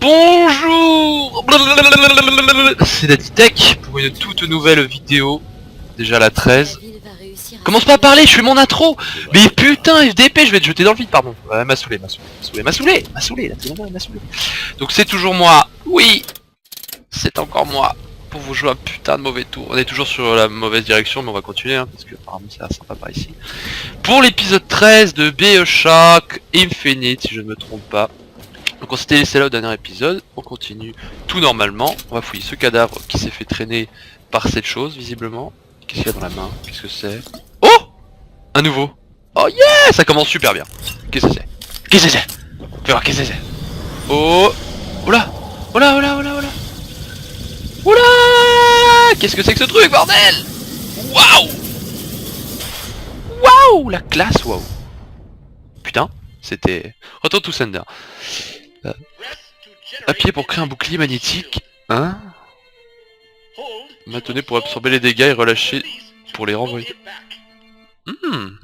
Bonjour. C'est Daddy pour une toute nouvelle vidéo, déjà la 13. Commence pas à parler, je fais mon intro. Mais putain, FDP, je vais te jeter dans le vide, pardon. Ouais, m'a saoulé. Donc c'est toujours moi, oui, c'est encore moi, pour vous jouer un putain de mauvais tour. On est toujours sur la mauvaise direction, mais on va continuer, hein, parce que apparemment ça a sympa par ici. Pour l'épisode 13 de BioShock Infinite, si je ne me trompe pas. Donc on s'était laissé là au dernier épisode, on continue tout normalement. On va fouiller ce cadavre qui s'est fait traîner par cette chose, visiblement. Qu'est-ce qu'il y a dans la main? Qu'est-ce que c'est? Oh! Un nouveau! Oh yeah! Ça commence super bien. Qu'est-ce que c'est? Qu'est-ce que c'est? Fais voir, qu'est-ce que c'est? Oh! Oula! Oula! Oula! Qu'est-ce que c'est que ce truc, bordel? Waouh! Waouh! La classe, waouh! Putain, c'était... Retour to sender. Appuyez pour créer un bouclier magnétique. Hein? Maintenez pour absorber les dégâts et relâcher pour les renvoyer.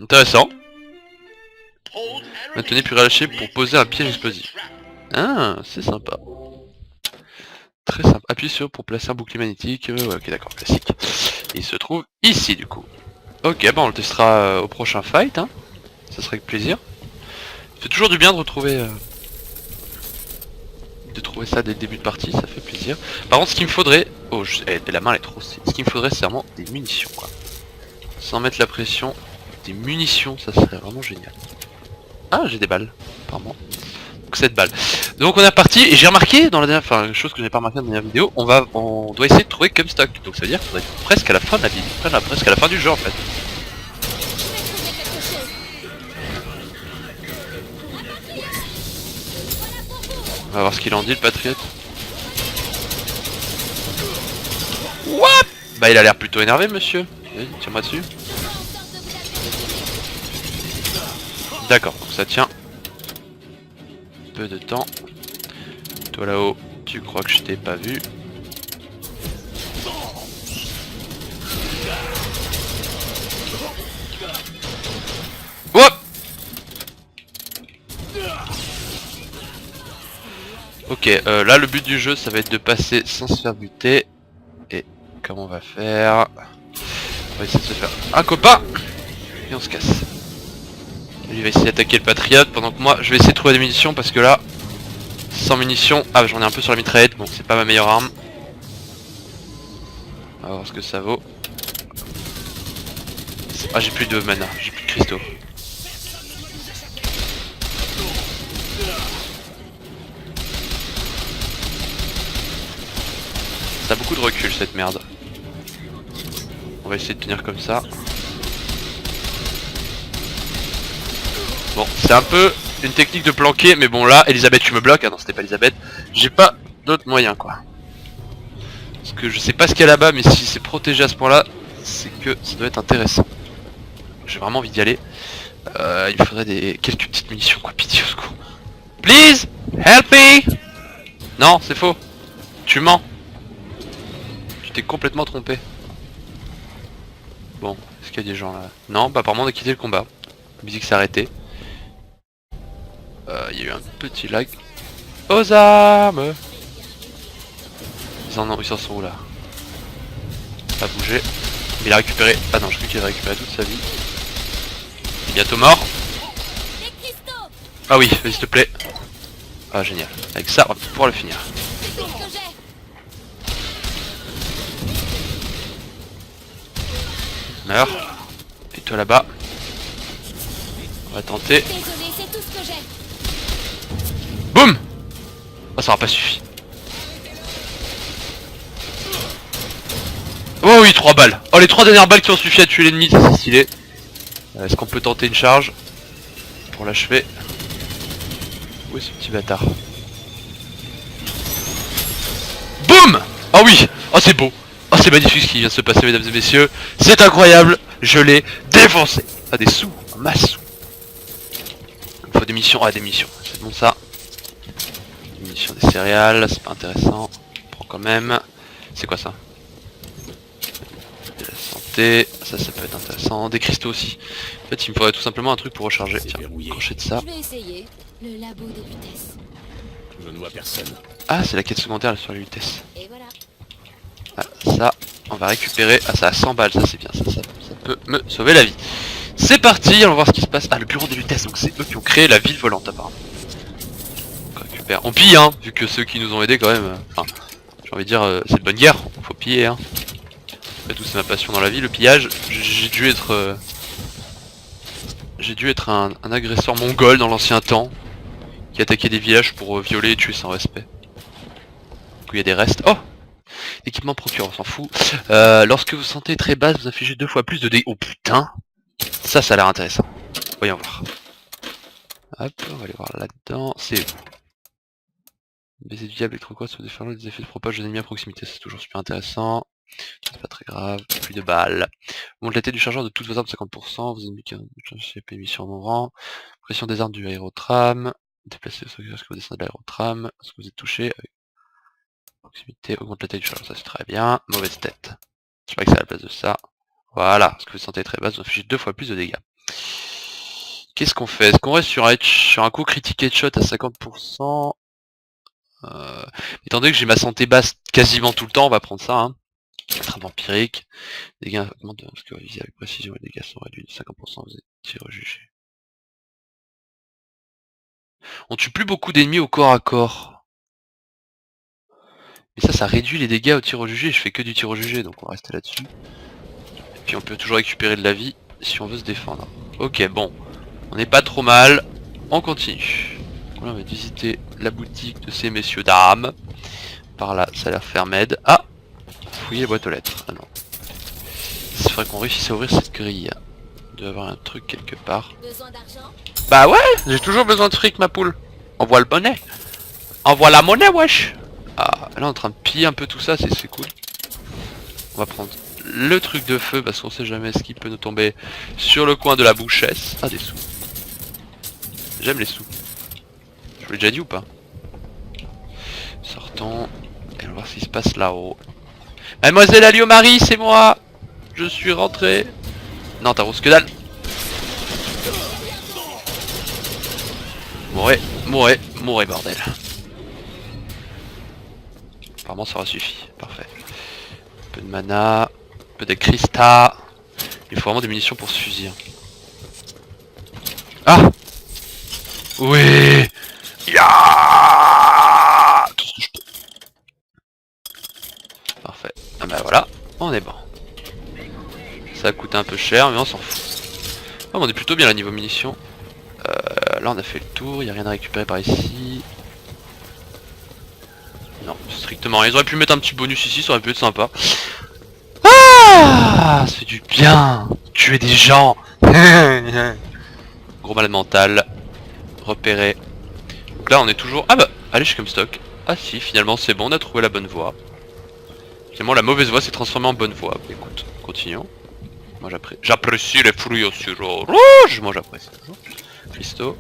Intéressant. Maintenez puis relâchez pour poser un piège explosif. Ah, c'est sympa. Très simple. Appuyez sur pour placer un bouclier magnétique. Ouais, ok, d'accord, classique. Il se trouve ici du coup. Ok, bah on le testera au prochain fight. Hein. Ça serait avec plaisir. Ça fait toujours du bien de retrouver... ça dès le début de partie, ça fait plaisir. Par contre, ce qu'il me faudrait... Oh, la main elle est trop... Ce qu'il me faudrait, c'est vraiment des munitions, quoi. Sans mettre la pression, des munitions, ça serait vraiment génial. Ah, j'ai des balles, apparemment. Donc 7 balles. Donc on est reparti, et j'ai remarqué dans la dernière... Enfin, une chose que j'ai pas remarqué dans la dernière vidéo, on doit essayer de trouver Comstock. Donc ça veut dire qu'on est presque à la fin de la vidéo. Enfin, presque à la fin du jeu, en fait. On va voir ce qu'il en dit, le patriote. What? Bah il a l'air plutôt énervé, monsieur. Vas-y, tiens-moi dessus. D'accord, donc ça tient peu de temps. Toi là-haut, tu crois que je t'ai pas vu? Hop! Ok, là le but du jeu ça va être de passer sans se faire buter. Et comment on va faire? On va essayer de se faire un copain et on se casse. Lui va essayer d'attaquer le patriote pendant que moi je vais essayer de trouver des munitions parce que là, sans munitions, ah j'en ai un peu sur la mitraillette, bon c'est pas ma meilleure arme. On va voir ce que ça vaut. Ah j'ai plus de mana, j'ai plus de cristaux. Ça a beaucoup de recul cette merde. On va essayer de tenir comme ça. Bon, c'est un peu une technique de planquer, mais bon là, Elisabeth tu me bloques, ah non c'était pas Elisabeth. J'ai pas d'autre moyen quoi. Parce que je sais pas ce qu'il y a là-bas, mais si c'est protégé à ce point là, c'est que ça doit être intéressant. J'ai vraiment envie d'y aller. Il me faudrait quelques petites munitions quoi, pitié au secours. Please, help me. Non, c'est faux. Tu mens. Tu t'es complètement trompé. Bon, est-ce qu'il y a des gens là? Non, bah apparemment on a quitté le combat. La musique s'est arrêtée. Il y a eu un petit lag. Aux armes! Ils en sont où là? Pas bouger. Il a récupéré. Ah non, je crois qu'il a récupéré toute sa vie. Il est bientôt mort. Ah oui, s'il te plaît. Ah génial. Avec ça, on va pouvoir le finir. Meurs. Et toi là-bas. On va tenter. Boum. Oh ça aura pas suffi. Oh oui 3 balles. Oh les 3 dernières balles qui ont suffi à tuer l'ennemi, ça c'est stylé. Est-ce qu'on peut tenter une charge pour l'achever? Où est ce petit bâtard? Boum. Oh oui. Oh c'est beau. Oh c'est magnifique ce qui vient de se passer mesdames et messieurs. C'est incroyable. Je l'ai défoncé. Ah des sous, en masse sous. Il faut des missions. Ah des missions. C'est bon ça. Des missions des céréales, c'est pas intéressant. On prend quand même. C'est quoi ça? De la santé. Ça peut être intéressant. Des cristaux aussi. En fait il me faudrait tout simplement un truc pour recharger. Tiens, crochet de ça. Je vais essayer le labo des vitesses. Je ne vois personne. Ah, c'est la quête secondaire sur la vitesse. Et voilà. Ah, ça, on va récupérer. Ah, ça a 100 balles, ça c'est bien, ça peut me sauver la vie. C'est parti, on va voir ce qui se passe. Ah, le bureau des Lutèces, donc c'est eux qui ont créé la ville volante apparemment. On récupère. On pille, hein, vu que ceux qui nous ont aidés quand même. Enfin, j'ai envie de dire, c'est de bonne guerre, faut piller, hein. Après tout, c'est ma passion dans la vie, le pillage. J'ai dû être... J'ai dû être un agresseur mongol dans l'ancien temps, qui attaquait des villages pour violer et tuer sans respect. Du coup, il y a des restes. Oh! Équipement procure, on s'en fout. Lorsque vous sentez très basse, vous infligez 2 fois plus de dégâts. Oh putain! Ça a l'air intéressant. Voyons voir. Hop, on va aller voir là-dedans. C'est où? Baiser du diable, électro-quoi, se déferler des effets de propage des ennemis à proximité, c'est toujours super intéressant. C'est pas très grave, plus de balles. Monte la tête du chargeur de toutes vos armes de 50%, vos ennemis qui ont une mission en mon rang. Pression des armes du aérotram. Déplacez ce que vous descendez de l'aérotram. Est-ce que vous êtes touché avec proximité, augmente la taille du chargeur, ça c'est très bien. Mauvaise tête. Je sais pas que c'est à la place de ça. Voilà, ce que vous sentez très basse, vous infligez 2 fois plus de dégâts. Qu'est-ce qu'on fait? Est-ce qu'on reste sur un coup critique headshot à 50%? Étant donné que j'ai ma santé basse quasiment tout le temps, on va prendre ça, hein. Trappe empirique. Dégâts augmentent parce que vous visez avec précision, les dégâts sont réduits de 50%, vous êtes tiré jugé. On tue plus beaucoup d'ennemis au corps à corps. Mais ça réduit les dégâts au tir au jugé, je fais que du tir au jugé, donc on va rester là-dessus. Et puis on peut toujours récupérer de la vie si on veut se défendre. Ok, bon. On n'est pas trop mal. On continue. Là, on va visiter la boutique de ces messieurs dames. Par là, ça a l'air fermé. Ah! Fouiller les boîtes aux lettres. Ah non. Il faudrait qu'on réussisse à ouvrir cette grille. Il doit y avoir un truc quelque part. Besoin d'argent? Bah ouais, j'ai toujours besoin de fric, ma poule. Envoie le bonnet. Envoie la monnaie, wesh. Ah, là on est en train de piller un peu tout ça, c'est cool. On va prendre le truc de feu parce qu'on sait jamais ce qui peut nous tomber sur le coin de la bouchesse. Ah, des sous. J'aime les sous. Je vous l'ai déjà dit ou pas? Sortons. Et on va voir ce qui se passe là-haut. Mademoiselle Alio-Marie, c'est moi. Je suis rentré. Non, t'as rose que dalle. Mourez, bordel. Apparemment ça aura suffi, parfait. Un peu de mana, un peu de crista. Il faut vraiment des munitions pour ce fusil. Ah! Oui! Ya! Tout ce que je peux. Parfait. Ah bah voilà, on est bon. Ça a coûté un peu cher, mais on s'en fout. Oh, on est plutôt bien là niveau munitions. Là on a fait le tour, il n'y a rien à récupérer par ici. Non, strictement rien. Ils auraient pu mettre un petit bonus ici, ça aurait pu être sympa. Ah, ça fait du bien. Tuer des gens. Gros malade mental. Repéré. Donc là on est toujours... Ah bah, allez, je suis comme stock. Ah si, finalement c'est bon, on a trouvé la bonne voie. Finalement la mauvaise voie s'est transformée en bonne voie. Écoute, continuons. Moi j'apprécie les fruits au sirop rouge. Moi j'apprécie toujours. Christo.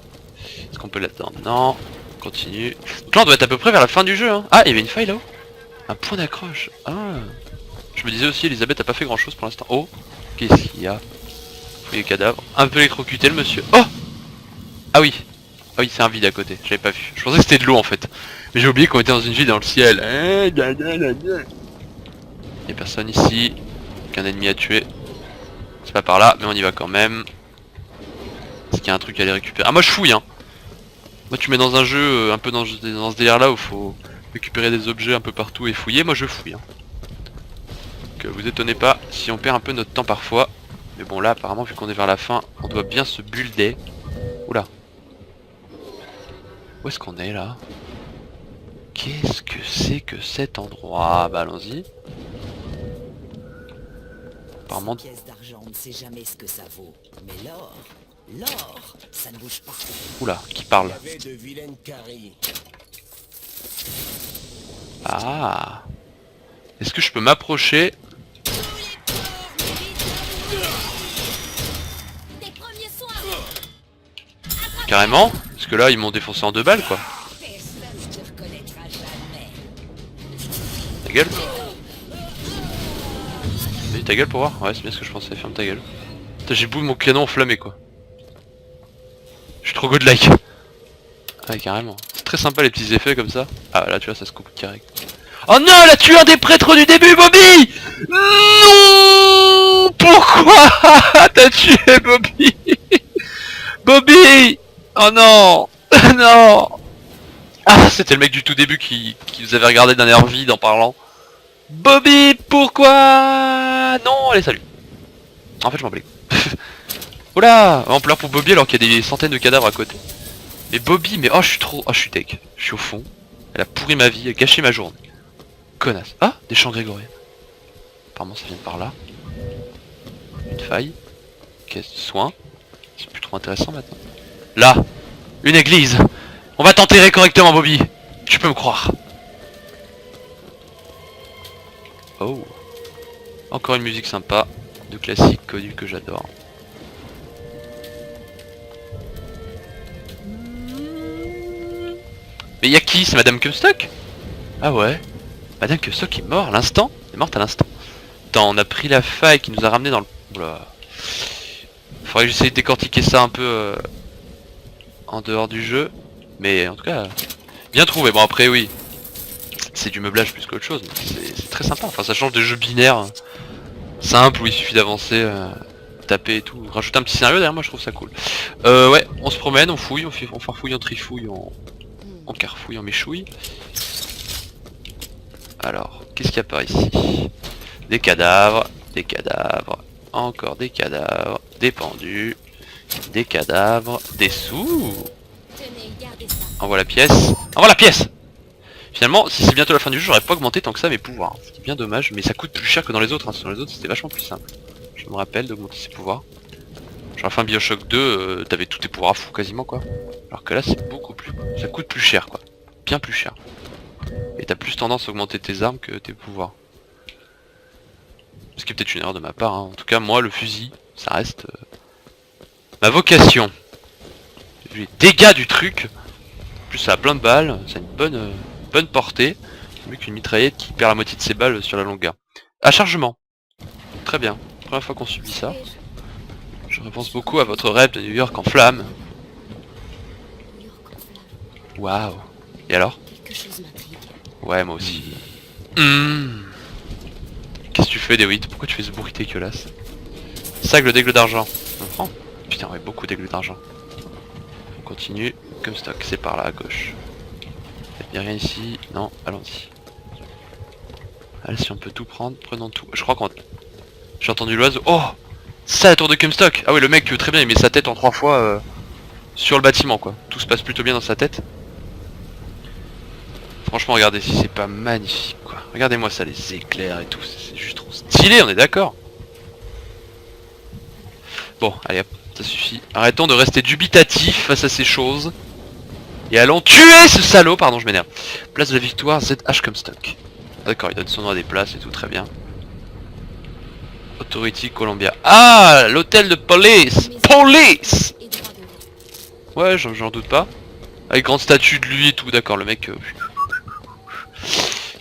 Est-ce qu'on peut là-dedans? Non. On continue. Donc là on doit être à peu près vers la fin du jeu, hein. Ah, il y avait une faille là-haut. Un point d'accroche. Ah. Je me disais aussi, Elisabeth a pas fait grand chose pour l'instant. Oh, qu'est-ce qu'il y a? Fouiller les cadavres. Un peu électrocuté le monsieur. Oh. Ah oui. Ah oui, c'est un vide à côté, j'avais pas vu. Je pensais que c'était de l'eau en fait. Mais j'ai oublié qu'on était dans une ville dans le ciel. Y'a personne ici. Qu'un ennemi à tuer. C'est pas par là, mais on y va quand même. Est-ce qu'il y a un truc à aller récupérer? Ah, moi je fouille, hein. Moi tu mets dans un jeu un peu dans ce délire là où faut récupérer des objets un peu partout et fouiller, moi je fouille, hein. Donc vous étonnez pas si on perd un peu notre temps parfois. Mais bon là apparemment vu qu'on est vers la fin, on doit bien se builder. Oula. Où est-ce qu'on est là? Qu'est-ce que c'est que cet endroit? Bah allons-y. Apparemment... Une pièce d'argent, on ne sait jamais ce que ça vaut. Mais l'or, ça ne bouge pas. Oula, qui parle? Il y avait de vilaines caries. Ah. Est-ce que je peux m'approcher? Des premiers soins. Carrément? Parce que là ils m'ont défoncé en 2 balles quoi. Personne ne te reconnaîtra jamais. Ta gueule? Vas-y, ta gueule pour voir? Ouais, c'est bien ce que je pensais, ferme ta gueule. Putain, j'ai bout mon canon enflammé quoi. Je suis trop godlike. Ah ouais, carrément. très sympa les petits effets comme ça. Ah là tu vois ça se coupe carré. Oh non, elle a tué un des prêtres du début, Bobby. Non. Pourquoi t'as tué Bobby? Bobby. Oh non. Non. Ah, c'était le mec du tout début qui vous avait regardé d'un air vide en parlant. Bobby, pourquoi? Non, allez, salut. En fait, je m'en plais. Oula, on pleure pour Bobby alors qu'il y a des centaines de cadavres à côté. Mais Bobby, mais oh, je suis trop... Oh, je suis tech. Je suis au fond. Elle a pourri ma vie, elle a gâché ma journée. Connasse. Ah, des chants grégoriens. Apparemment, ça vient de par là. Une faille. Caisse de soins. C'est plus trop intéressant maintenant. Là, une église. On va t'enterrer correctement, Bobby. Tu peux me croire. Oh. Encore une musique sympa. De classique connu que j'adore. Mais y'a qui? C'est Madame Comstock? Ah ouais. Madame Comstock est morte à l'instant? Elle est morte à l'instant. Attends, on a pris la faille qui nous a ramené dans le... Oula. Faudrait que j'essaye de décortiquer ça un peu en dehors du jeu. Mais en tout cas, bien trouvé. Bon après oui, c'est du meublage plus qu'autre chose. C'est très sympa. Enfin ça change des jeux binaires simples où il suffit d'avancer, taper et tout. Rajouter un petit scénario derrière moi je trouve ça cool. Ouais, on se promène, on fouille, on farfouille, on trifouille, on carfouille, on méchouille. Alors, qu'est-ce qu'il y a par ici? Des cadavres, encore des cadavres, des pendus, des cadavres, des sous. Tenez, gardez ça. Envoie la pièce. Envoie la pièce. Finalement, si c'est bientôt la fin du jeu, j'aurais pas augmenté tant que ça mes pouvoirs. C'est bien dommage, mais ça coûte plus cher que dans les autres. Dans les autres, c'était vachement plus simple. Je me rappelle d'augmenter ses pouvoirs. Genre la fin Bioshock 2, t'avais tous tes pouvoirs à fou quasiment quoi. Alors que là, c'est beaucoup plus... Ça coûte plus cher quoi. Bien plus cher. Et t'as plus tendance à augmenter tes armes que tes pouvoirs. Ce qui est peut-être une erreur de ma part. Hein. En tout cas, moi, le fusil, ça reste... ma vocation. Les dégâts du truc. En plus ça a plein de balles, ça a une bonne portée. C'est mieux qu'une mitraillette qui perd la moitié de ses balles sur la longueur. À chargement. Très bien. Première fois qu'on subit ça. Je repense beaucoup à votre rêve de New York en flammes. Waouh. Et alors? Quelque chose m'intrigue. Ouais, moi aussi. Qu'est-ce que tu fais, Dewitt? Pourquoi tu fais ce bruit dégueulasse? Sac d'aigle d'argent. On prend. Putain, ouais, beaucoup d'aigles d'argent. On continue. Comstock, c'est par là à gauche. Y'a rien ici. Non, allons-y. Allez, si on peut tout prendre, prenons tout. Je crois qu'on... J'ai entendu l'oiseau. Oh! Ça, la tour de Comstock! Ah oui, le mec, très bien, il met sa tête en 3 fois sur le bâtiment, quoi. Tout se passe plutôt bien dans sa tête. Franchement, regardez si c'est pas magnifique, quoi. Regardez-moi ça, les éclairs et tout. C'est juste trop stylé, on est d'accord? Bon, allez hop, ça suffit. Arrêtons de rester dubitatifs face à ces choses. Et allons tuer ce salaud, pardon je m'énerve. Place de la victoire, ZH Comstock. D'accord, il donne son nom à des places et tout, très bien. Authority Columbia. Ah, l'hôtel de police. Police. Et droit devant. Ouais, j'en doute pas. Avec grande statue de lui et tout, d'accord, le mec...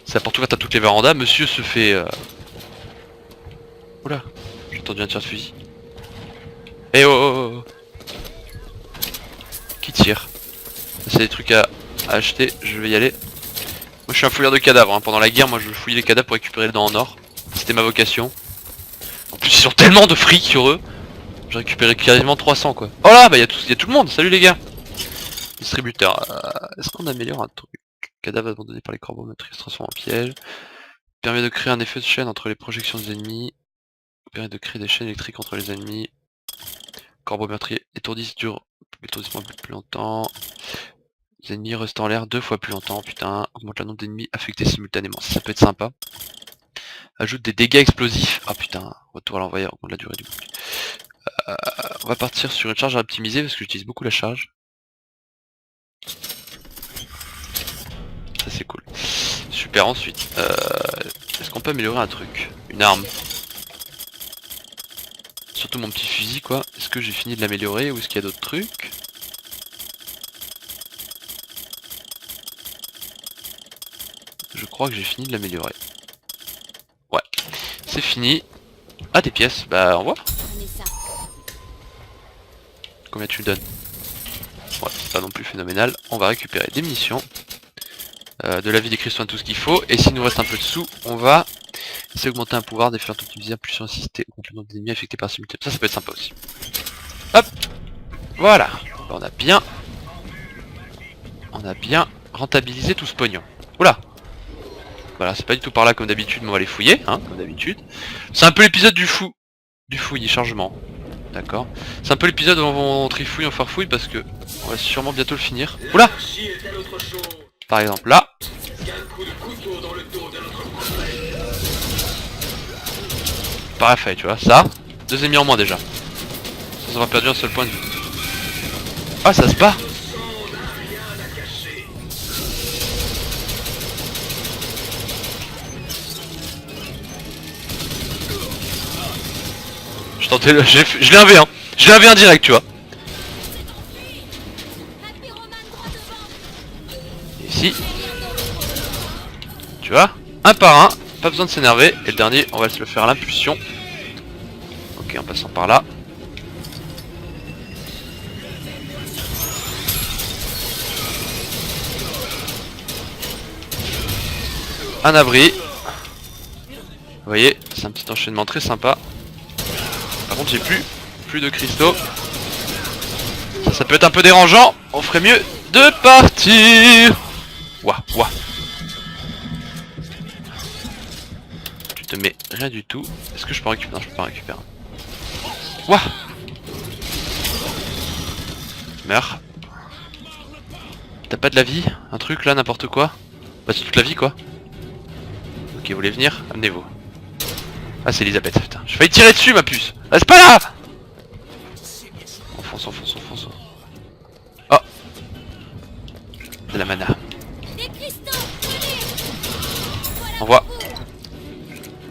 Ça porte ouverte à toutes les vérandas, monsieur se fait... Oula, j'ai entendu un tir de fusil. Eh oh, oh, oh. Qui tire? C'est des trucs à acheter, je vais y aller. Moi je suis un fouilleur de cadavres, hein. Pendant la guerre moi je fouillais les cadavres pour récupérer le dents en or. C'était ma vocation. En plus ils ont tellement de fric sur eux. J'ai récupéré quasiment 300 quoi. Oh là, bah y a tout le monde, salut les gars. Distributeur, est-ce qu'on améliore un truc? Cadavre abandonné par les corbeaux meurtriers se transforme en piège. Permet de créer un effet de chaîne entre les projections des ennemis. Permet de créer des chaînes électriques entre les ennemis. Corbeau meurtrier étourdissement plus longtemps. Les ennemis restent en l'air 2 fois plus longtemps, putain. Augmente le nombre d'ennemis affectés simultanément, ça peut être sympa. Ajoute des dégâts explosifs. Ah putain, retour à l'envoyeur, augmente la durée du bouc. On va partir sur une charge à optimiser parce que j'utilise beaucoup la charge. Ça c'est cool. Super, ensuite. Est-ce qu'on peut améliorer un truc? Une arme. Surtout mon petit fusil quoi. Est-ce que j'ai fini de l'améliorer ou est-ce qu'il y a d'autres trucs? Je crois que j'ai fini de l'améliorer. Ouais, c'est fini. Ah des pièces, bah au revoir. Prenez ça. Combien tu me donnes? Ouais, c'est pas non plus phénoménal. On va récupérer des munitions. De la vie des cristaux, tout ce qu'il faut. Et s'il nous reste un peu de sous, on va essayer d'augmenter un pouvoir, défaire tout utilisable, plus assisté contre le nombre d'ennemis affectés par simultané. Ça peut être sympa aussi. Hop. Voilà. On a bien rentabilisé tout ce pognon. Oula. Voilà, c'est pas du tout par là comme d'habitude, mais on va les fouiller, hein, comme d'habitude. C'est un peu l'épisode du fouillis, chargement. D'accord. C'est un peu l'épisode où on trifouille, on farfouille, parce que on va sûrement bientôt le finir. Oula. Par exemple là. Parfait, tu vois, ça. 2 ennemis en moins déjà. Sans avoir perdu un seul point de vue. Ah, ça se bat. Je tentais le... Je l'ai un V1. Je l'ai un V1 direct, tu vois. Et ici. Tu vois, un par un, pas besoin de s'énerver. Et le dernier, on va se le faire à l'impulsion. Ok, en passant par là. Un abri. Vous voyez, c'est un petit enchaînement très sympa. Par contre, j'ai plus de cristaux. Ça peut être un peu dérangeant. On ferait mieux de partir. Ouah, ouah. Tu te mets rien du tout. Est-ce que je peux en récupérer? Non, je peux pas en récupérer. Ouah. Meurs. T'as pas de la vie? Un truc là, n'importe quoi? Bah c'est toute la vie quoi. Ok, vous voulez venir? Amenez-vous. Ah c'est Elisabeth, putain. J'ai failli tirer dessus ma puce. Reste pas là. Enfonce, enfonce, enfonce. Oh. De la mana. Envoie.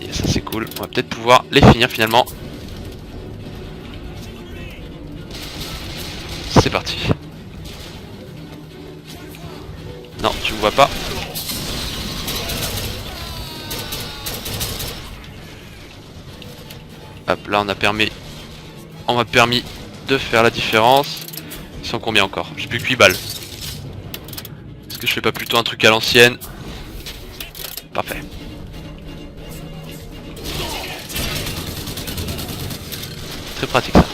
Et ça c'est cool. On va peut-être pouvoir les finir finalement. C'est parti. Non, tu me vois pas. Hop, là on m'a permis de faire la différence. Ils sont combien encore? J'ai plus que 8 balles. Est-ce que je fais pas plutôt un truc à l'ancienne? Parfait. Très pratique ça.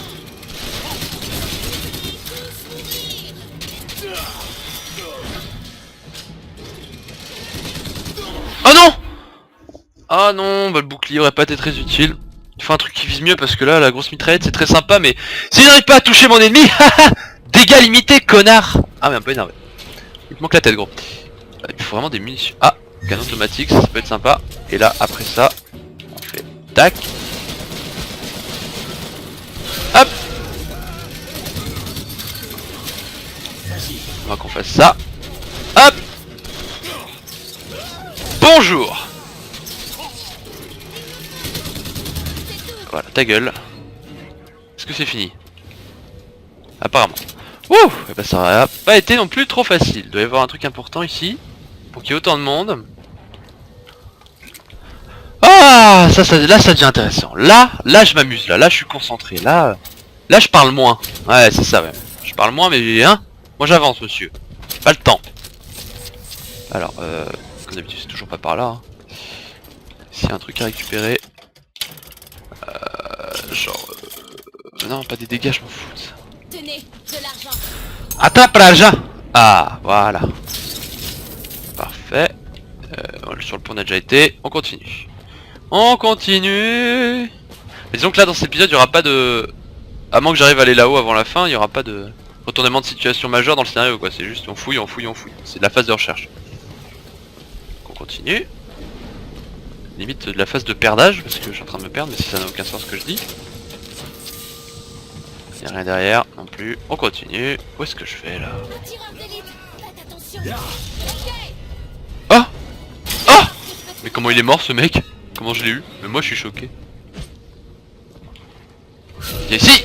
Oh non! Ah non, bah le bouclier aurait pas été très utile. Il faut un truc qui vise mieux parce que là, la grosse mitraillette c'est très sympa, mais si j'arrive pas à toucher mon ennemi, dégâts limités, connard! Ah mais un peu énervé. Il te manque la tête gros. Il faut vraiment des munitions. Ah, canon automatique, ça peut être sympa. Et là, après ça, on fait tac. Hop! On va qu'on fasse ça. Hop! Bonjour! Voilà, ta gueule. Est-ce que c'est fini? Apparemment. Ouh! Et bah ça n'a pas été non plus trop facile. Il doit y avoir un truc important ici. Pour qu'il y ait autant de monde. Ah! Là ça devient intéressant. Là je m'amuse. Là je suis concentré. Là je parle moins. Ouais, c'est ça, ouais. Je parle moins, mais hein? Moi j'avance, monsieur. Pas le temps. Alors, comme d'habitude, c'est toujours pas par là. Hein. S'il y a un truc à récupérer. Genre. Non, pas des dégâts, je m'en fous. Ça. Tenez, de l'argent. Attrape l'argent! Ah, voilà. Parfait. Sur le pont on a déjà été. On continue. On continue. Mais disons que là, dans cet épisode, il n'y aura pas de. À moins que j'arrive à aller là-haut avant la fin, il n'y aura pas de retournement de situation majeur dans le scénario, quoi. C'est juste on fouille, on fouille, on fouille. C'est de la phase de recherche. Donc on continue. Limite de la phase de perdage, parce que je suis en train de me perdre, mais si ça n'a aucun sens ce que je dis. Il n'y a rien derrière non plus. On continue. Où est-ce que je fais là? Un tireur d'élite. Faites attention. Ok. Oh! Oh! Mais comment il est mort ce mec? Comment je l'ai eu? Mais moi je suis choqué. Viens ici!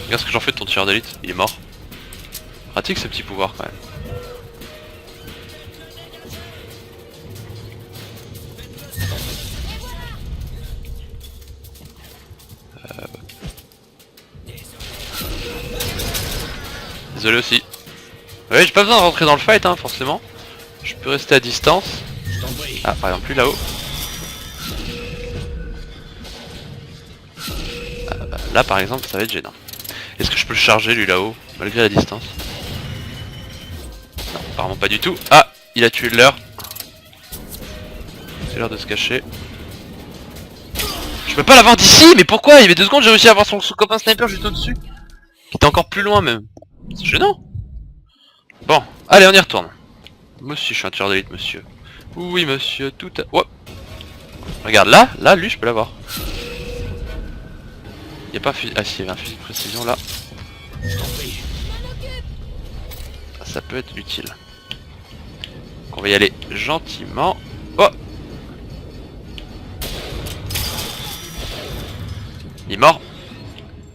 Regarde ce que j'en fais de ton tireur d'élite, il est mort. Pratique ce petit pouvoir quand même. désolé aussi. Oui, j'ai pas besoin de rentrer dans le fight, hein, forcément. Je peux rester à distance. Je t'en prie. Ah, par exemple, lui là-haut. Là, par exemple, ça va être gênant. Est-ce que je peux le charger, lui là-haut, malgré la distance? Non, apparemment pas du tout. Ah, il a tué l'heure. C'est l'heure de se cacher. Je peux pas l'avoir d'ici, mais pourquoi? Il y avait 2 secondes, j'ai réussi à avoir son copain sniper juste au-dessus. Qui était encore plus loin même. C'est gênant. Bon, allez, on y retourne. Monsieur, je suis un tueur d'élite, monsieur. Oui, monsieur, tout à... Ouais. Regarde, là, lui, je peux l'avoir. Y'a pas un fusil... Ah si, il y avait un fusil de précision, là. Je t'en prie. Ça peut être utile. Donc on va y aller gentiment. Oh! Il est mort.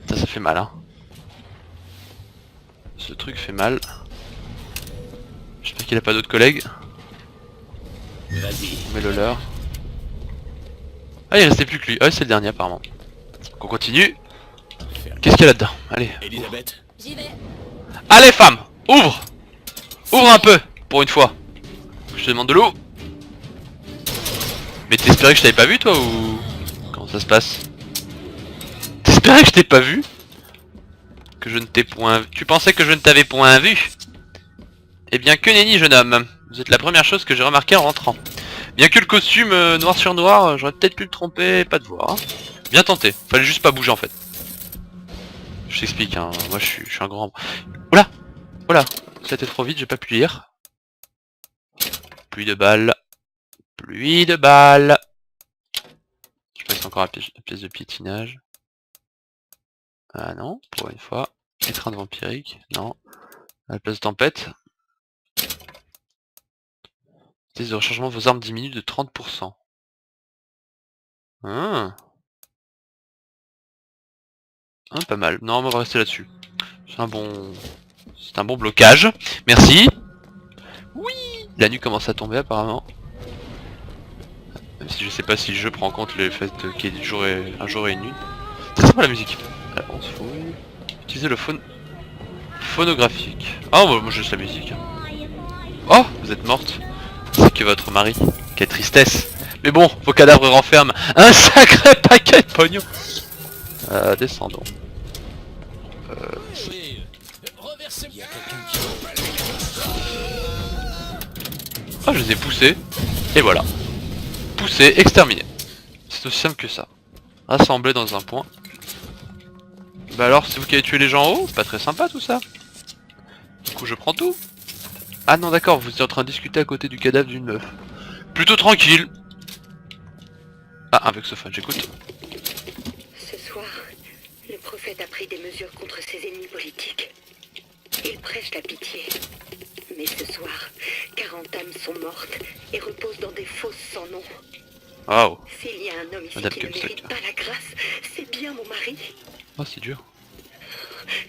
Ça fait mal, hein. Ce truc fait mal. J'espère qu'il a pas d'autres collègues. Vas-y. On met le leur. Ah, il restait plus que lui. Ah, c'est le dernier apparemment. Donc on continue. Qu'est-ce qu'il y a là-dedans? Allez. Elisabeth. J'y vais. Allez, femme! Ouvre! Ouvre un peu, pour une fois. Je te demande de l'eau. Mais t'espérais que je t'avais pas vu, toi, ou... Comment ça se passe? T'espérais que je t'ai pas vu? Que je ne t'ai point vu? Tu pensais que je ne t'avais point vu? Eh bien, que nenni, jeune homme. Vous êtes la première chose que j'ai remarqué en rentrant. Bien que le costume noir sur noir, j'aurais peut-être pu me tromper, pas de voir. Hein. Bien tenté, fallait juste pas bouger en fait. Je t'explique, hein. Moi je suis un grand... Oula! Oula! Ça a été trop vite, j'ai pas pu lire. Pluie de balles. Pluie de balles. Je passe encore la pièce de piétinage. Ah non, pour une fois. Étreinte vampirique, non. À la place de tempête. Vitesse de rechargement de vos armes diminue de 30%. Ah. Ah, pas mal. Non, on va rester là-dessus. C'est un bon blocage. Merci. Oui. La nuit commence à tomber apparemment. Même si je sais pas si le jeu prend en compte le fait qu'il y ait un jour et une nuit. C'est sympa la musique. Alors, on se fout. Utiliser le phonographique. Ah, moi j'ai juste la musique. Oh, vous êtes morte. C'est que votre mari. Quelle tristesse. Mais bon, vos cadavres renferment un sacré paquet de pognon. Descendons. Oui. Reversez. Il y a quelqu'un qui... Ah, je les ai poussés. Et voilà. Poussés, exterminés. C'est aussi simple que ça. Rassemblés dans un point. Bah alors, c'est vous qui avez tué les gens en haut? Pas très sympa tout ça. Du coup, je prends tout. Ah non, d'accord, vous êtes en train de discuter à côté du cadavre d'une meuf. Plutôt tranquille. Ah, un vexophone, j'écoute. Ce soir, le prophète a pris des mesures contre ses ennemis politiques. Il prêche la pitié. Mais ce soir, 40 âmes sont mortes et reposent dans des fosses sans nom. Waouh. S'il y a un homme ici Madame qui ne Comstock. mérite pas la grâce, c'est bien mon mari. Oh, c'est dur.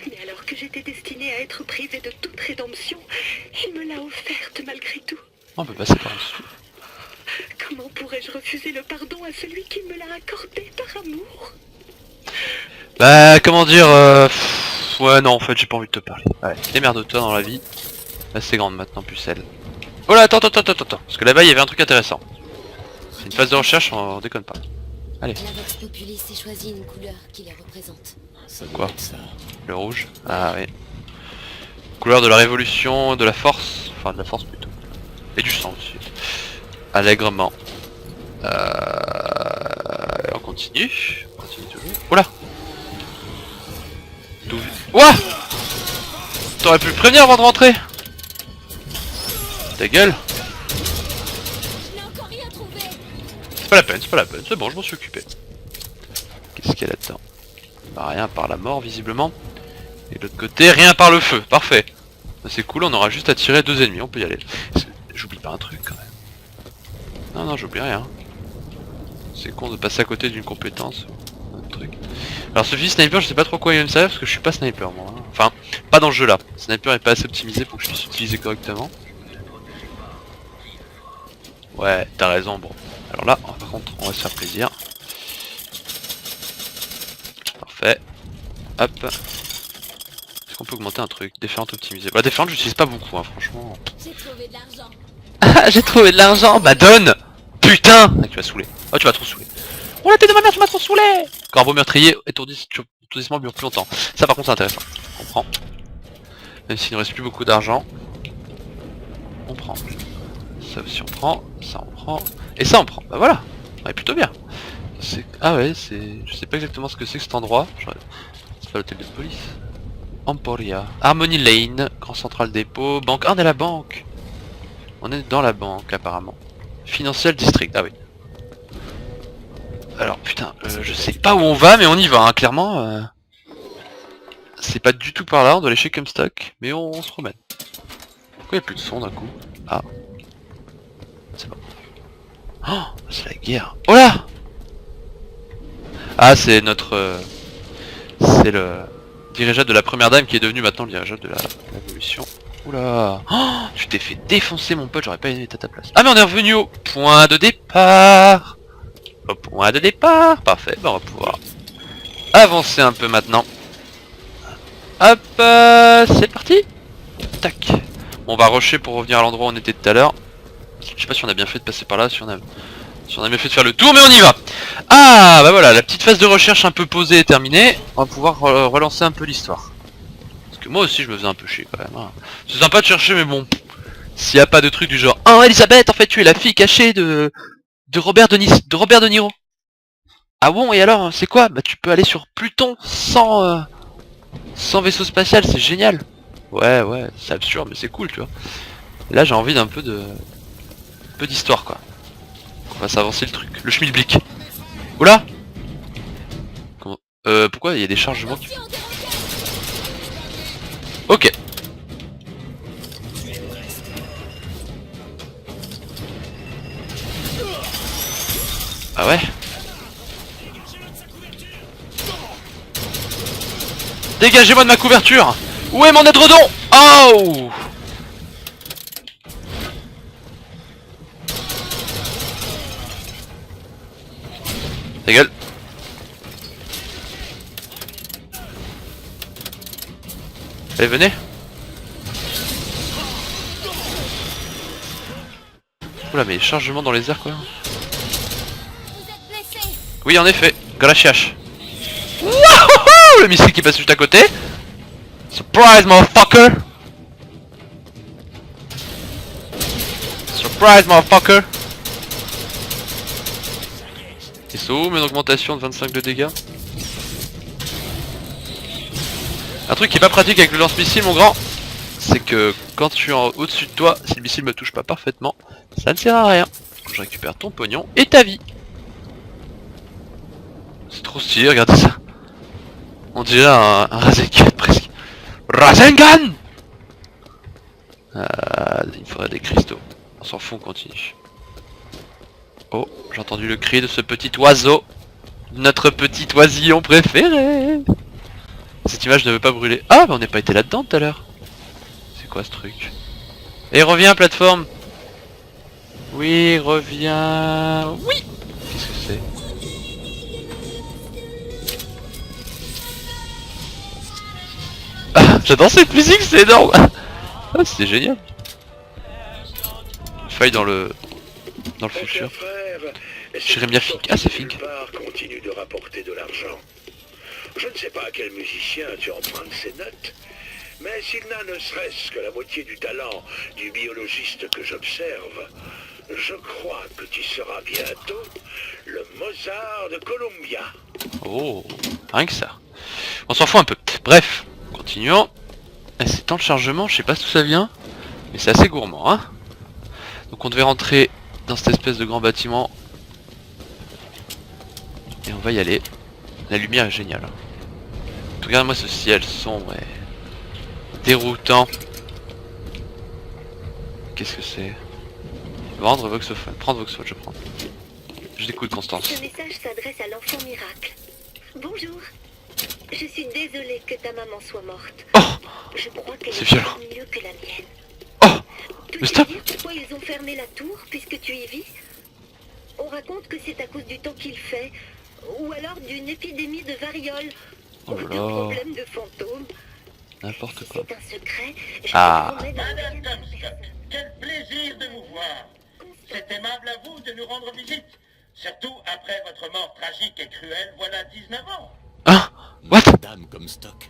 Mais alors que j'étais destinée à être privée de toute rédemption, il me l'a offerte malgré tout. Oh, on peut passer par en dessous. Comment pourrais-je refuser le pardon à celui qui me l'a accordé par amour? Bah, comment dire, ouais, non, en fait, j'ai pas envie de te parler. Ouais, démerde-toi dans la vie. Assez grande maintenant, pucelle. Oh là, attends. Parce que là-bas, il y avait un truc intéressant. C'est une phase de recherche, on déconne pas. Allez, La Vox Populi s'est choisi une couleur qui les représente. Ça Quoi? doit être ça. le rouge. Ah oui. Couleur de la révolution, de la force. Enfin, de la force plutôt. Et du sang aussi. Allègrement. On continue. On continue toujours. Oula! D'où... Ouah! T'aurais pu me prévenir avant de rentrer! Ta gueule! Je n'ai encore rien trouvé. C'est pas la peine, c'est bon, je m'en suis occupé. Qu'est-ce qu'il y a là-dedans? Bah rien par la mort visiblement. Et de l'autre côté, rien par le feu, parfait. C'est cool, on aura juste à tirer 2 ennemis, on peut y aller. J'oublie pas un truc quand même. Non, j'oublie rien. C'est con de passer à côté d'une compétence ou un truc. Alors ce fusil sniper, je sais pas trop quoi il va me servir parce que je suis pas sniper moi. Hein. Enfin, pas dans ce jeu là. Sniper est pas assez optimisé pour que je puisse l'utiliser correctement. Ouais, t'as raison, bon. Alors là, par contre, on va se faire plaisir. Parfait. Hop. Est-ce qu'on peut augmenter un truc? Déferlante optimisée. Bah déferlante j'utilise pas beaucoup hein, franchement. J'ai trouvé de l'argent. Ah j'ai trouvé de l'argent. Bah donne. Putain ah, tu vas saouler. Oh tu vas trop saouler. Oh la tête de ma mère tu m'as trop saoulé. Corbeau meurtrier, étourdissement dure plus longtemps. Ça par contre c'est intéressant. On prend. Même s'il ne reste plus beaucoup d'argent. On prend. Ça aussi on prend. Ça on prend. Et ça on prend. Bah voilà. Ouais plutôt bien. Ah ouais c'est. Je sais pas exactement ce que c'est que cet endroit. C'est pas l'hôtel de police. Emporia. Harmony Lane. Grand Central Dépôt. Banque. Ah on est à la banque. On est dans la banque apparemment. Financial District. Ah oui. Alors putain, je sais pas où on va mais on y va hein, clairement. C'est pas du tout par là, on doit aller chez Comstock, mais on se promène. Pourquoi il n'y a plus de son d'un coup? Ah. C'est bon. Oh, c'est la guerre. Oh là. Ah c'est notre... c'est le dirigeable de la première dame qui est devenu maintenant le dirigeable de la révolution. Oula. Oh, tu t'es fait défoncer mon pote, j'aurais pas aimé être à ta place. Ah mais on est revenu au point de départ. Au point de départ. Parfait, bah on va pouvoir avancer un peu maintenant. Hop, c'est parti. Tac. On va rusher pour revenir à l'endroit où on était tout à l'heure. Je sais pas si on a bien fait de passer par là, si on a bien fait de faire le tour, mais on y va. Ah bah voilà, la petite phase de recherche un peu posée est terminée. On va pouvoir relancer un peu l'histoire. Parce que moi aussi je me faisais un peu chier quand même. Hein. C'est sympa de chercher mais bon. S'il n'y a pas de truc du genre oh Elisabeth en fait tu es la fille cachée de Robert de Niro. Ah bon et alors c'est quoi? Bah tu peux aller sur Pluton sans vaisseau spatial, c'est génial. Ouais c'est absurde mais c'est cool tu vois. Là j'ai envie d'un peu d'histoire quoi. On va s'avancer le truc. Le schmilblick. Oula. Comment pourquoi il y a des chargements qui... Ok. Ah ouais. Dégagez-moi de ma couverture. Où est mon édredon? Oh. Ta gueule. Allez venez. Oula mais chargement dans les airs quoi. Oui en effet, Gracias. Wouhou, le missile qui passe juste à côté. Surprise motherfucker. Surprise motherfucker. Et c'est où une augmentation de 25 de dégâts. Un truc qui est pas pratique avec le lance-missile mon grand, c'est que quand je suis au-dessus de toi, si le missile me touche pas parfaitement, ça ne sert à rien. Je récupère ton pognon et ta vie. C'est trop stylé, regardez ça. On dirait un Rasengan presque. Rasengan. Il faudrait des cristaux. On s'en fout, on continue. Oh, j'ai entendu le cri de ce petit oiseau. Notre petit oisillon préféré. Cette image ne veut pas brûler. Ah, mais on n'est pas été là-dedans tout à l'heure. C'est quoi ce truc? Et reviens, plateforme. Oui, reviens. Oui. Qu'est-ce que c'est? Ah, j'adore cette musique, c'est énorme. Ah, c'était génial. Faille dans le futur. Jérémia Fink. Ah, c'est Fink. Continue de rapporter de l'argent. Je ne sais pas à quel musicien tu empruntes ces notes, mais s'il n'a ne serait-ce que la moitié du talent du biologiste que j'observe, je crois que tu seras bientôt le Mozart de Columbia. Oh, rien que ça. On s'en fout un peu. Bref, continuons. C'est temps de chargement, je sais pas d'où ça vient, mais c'est assez gourmand, hein. Donc on devait rentrer dans cette espèce de grand bâtiment. Et on va y aller. La lumière est géniale. Regarde-moi ce ciel sombre et déroutant. Qu'est-ce que c'est? Vendre Voxophone. Prendre Voxophone, je prends. Je t'écoute, Constance. Ce message s'adresse à l'enfant miracle. Bonjour. Je suis désolée que ta maman soit morte. Oh, je crois qu'elle c'est est violent. mieux que la mienne. Oh, mais Peux-tu stop. dire pourquoi ils ont fermé la tour puisque tu y vis? On raconte que c'est à cause du temps qu'il fait, ou alors d'une épidémie de variole, Oh ou là de là. problèmes de fantômes. N'importe quoi. C'est un secret. Je Ah. te promets de rien Madame dire à Comstock, personne. quel plaisir de vous voir. C'est aimable à vous de nous rendre visite. Surtout après votre mort tragique et cruelle, voilà 19 ans. Ah. What? Madame Comstock.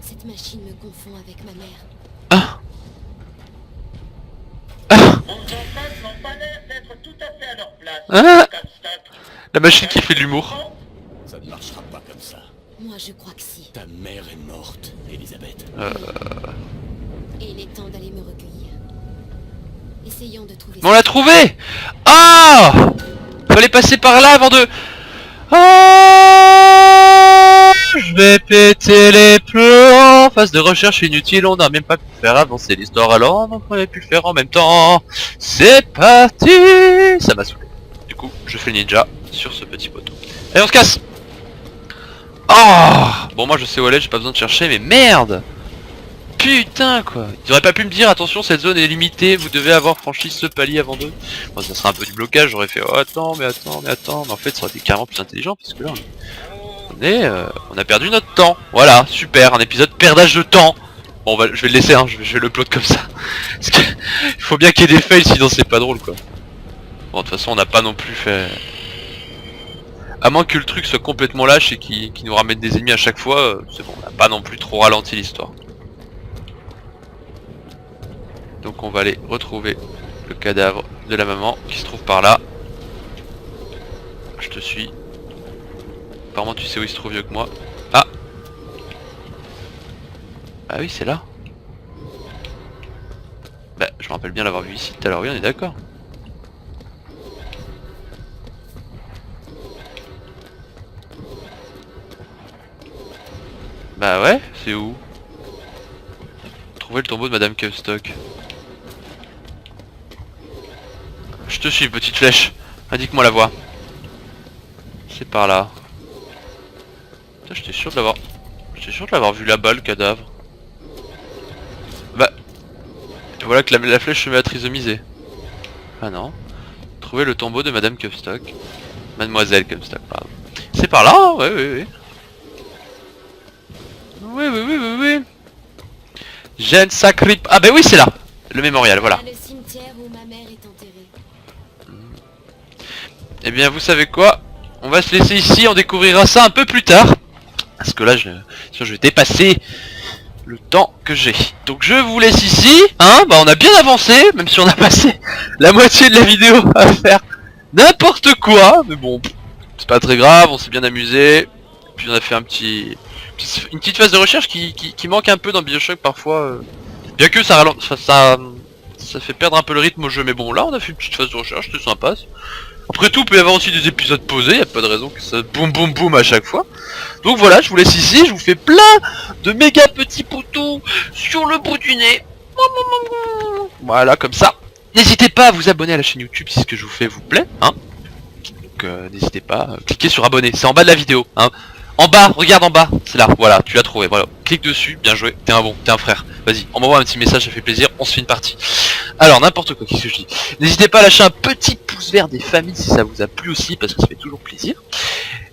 Cette machine me confond avec ma mère. Ah. Vos empreintes n'ont pas l'air d'être tout à fait à leur place, Ah. Comstock. La machine qui fait de l'humour. Ça ne marchera pas comme ça. Moi, je crois que si. Ta mère est morte, Elisabeth. Et il est temps d'aller me recueillir. Essayons de trouver... Mais on l'a trouvé. Ah. Fallait passer par là avant de... Ah. Je vais péter les plombs. Phase de recherche inutile, on n'a même pas pu faire avancer l'histoire alors, donc on aurait pu le faire en même temps. C'est parti. Ça m'a saoulé. Du coup, je fais le ninja sur ce petit poteau. Allez, on se casse. Ah. Bon, moi je sais où aller, j'ai pas besoin de chercher, mais merde. Putain quoi. Ils auraient pas pu me dire attention cette zone est limitée, vous devez avoir franchi ce palier avant d'eux. Bon, ça serait un peu du blocage, j'aurais fait oh attends mais en fait ça aurait été carrément plus intelligent puisque là on a perdu notre temps. Voilà, super, un épisode perdage de temps. Bon je vais le laisser hein, je vais le upload comme ça. Parce que il faut bien qu'il y ait des fails sinon c'est pas drôle quoi. Bon de toute façon on n'a pas non plus fait... À moins que le truc soit complètement lâche et qui nous ramène des ennemis à chaque fois, c'est bon, on n'a pas non plus trop ralenti l'histoire. Donc on va aller retrouver le cadavre de la maman qui se trouve par là. Je te suis. Apparemment tu sais où il se trouve mieux que moi. Ah. Ah oui c'est là. Bah je me rappelle bien l'avoir vu ici tout à l'heure, oui on est d'accord. Bah ouais, c'est où? Trouver le tombeau de Madame Comstock. Je te suis, petite flèche. Indique-moi la voie. C'est par là. Putain, j'étais sûr de l'avoir... J'étais sûr de l'avoir vu là-bas, le cadavre. Bah... Voilà que la flèche se met à trisomiser. Ah non. Trouver le tombeau de Madame Comstock. Mademoiselle Comstock, pardon. C'est par là, ouais, oui. Oui. Jeanne Sacré... Ah bah oui, c'est là. Le mémorial, voilà. Le cimetière où ma mère est enterrée. Eh bien vous savez quoi, on va se laisser ici, on découvrira ça un peu plus tard. Parce que là je vais dépasser le temps que j'ai. Donc je vous laisse ici, hein, bah on a bien avancé, même si on a passé la moitié de la vidéo à faire n'importe quoi. Mais bon, c'est pas très grave, on s'est bien amusé. Puis on a fait une petite phase de recherche qui manque un peu dans Bioshock parfois. Bien que ça ralentit, ça fait perdre un peu le rythme au jeu, mais bon là on a fait une petite phase de recherche, c'était sympa. Après tout, il peut y avoir aussi des épisodes posés, y a pas de raison que ça boum à chaque fois. Donc voilà, je vous laisse ici, je vous fais plein de méga petits poutous sur le bout du nez. Voilà, comme ça. N'hésitez pas à vous abonner à la chaîne YouTube si ce que je vous fais vous plaît, hein. Donc n'hésitez pas, cliquez sur abonner, c'est en bas de la vidéo, hein. En bas, regarde en bas, c'est là, voilà, tu l'as trouvé, voilà. Clique dessus, bien joué, t'es un bon, t'es un frère. Vas-y, on m'envoie un petit message, ça fait plaisir, on se fait une partie. Alors, n'importe quoi, qu'est-ce que je dis? N'hésitez pas à lâcher un petit pouce vert des familles si ça vous a plu aussi, parce que ça fait toujours plaisir.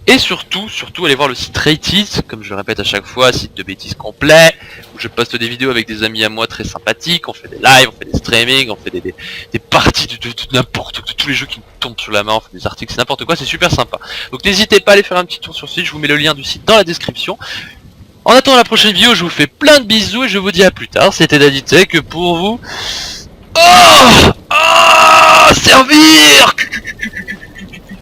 Et surtout, allez voir le site Rated, comme je le répète à chaque fois, site de bêtises complet, où je poste des vidéos avec des amis à moi très sympathiques, on fait des lives, on fait des streamings, on fait des parties de n'importe quoi, de tous les jeux qui me tombent sur la main, on fait des articles, c'est n'importe quoi, c'est super sympa. Donc n'hésitez pas à aller faire un petit tour sur le site, je vous mets le lien du site dans la description. En attendant la prochaine vidéo, je vous fais plein de bisous et je vous dis à plus tard, c'était Daddy Tech pour vous. Oh, servir.